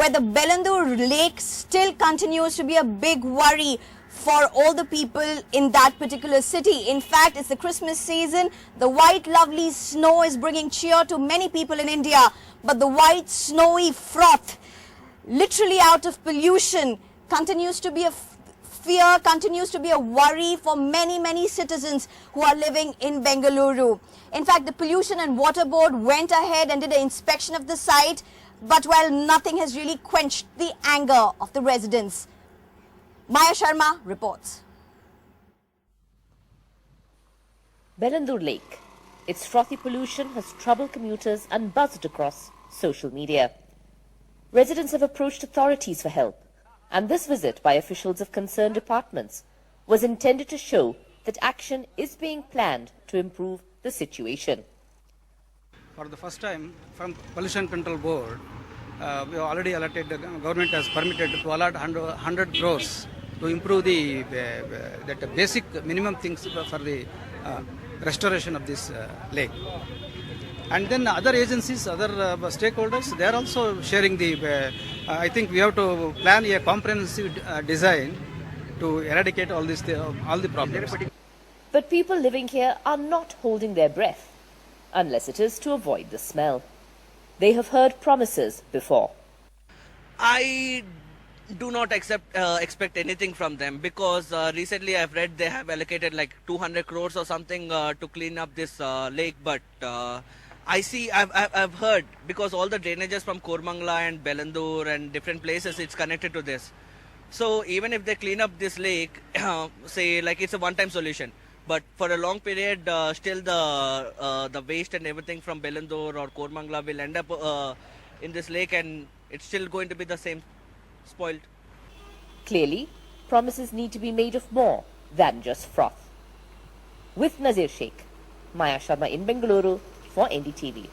where the Belandur lake still continues to be a big worry for all the people in that particular city. In fact, it's the Christmas season. The white lovely snow is bringing cheer to many people in India, but the white snowy froth, literally out of pollution, continues to be a fear, continues to be a worry for many citizens who are living in Bengaluru. In fact, the Pollution and Water Board went ahead and did an inspection of the site, but well, nothing has really quenched the anger of the residents. Maya Sharma reports. Belandur Lake. Its frothy pollution has troubled commuters and buzzed across social media. Residents have approached authorities for help, and this visit by officials of concerned departments was intended to show that action is being planned to improve the situation. For the first time, from Pollution Control Board, we have already allotted, the government has permitted to allot 100 crores to improve that basic minimum things for the restoration of this lake. And then other agencies, other stakeholders, they are also sharing the, I think we have to plan a comprehensive design to eradicate all the problems. But people living here are not holding their breath, unless it is to avoid the smell. They have heard promises before. I do not expect anything from them, because recently I've read they have allocated like 200 crores or something to clean up this lake, but I've heard, because all the drainages from Kormangla and Belandur and different places, it's connected to this. So even if they clean up this lake, say like it's a one-time solution, but for a long period, still the waste and everything from Belandur or Kormangla will end up in this lake, and it's still going to be the same, spoiled. Clearly, promises need to be made of more than just froth. With Nazir Sheikh, Maya Sharma in Bengaluru for NDTV.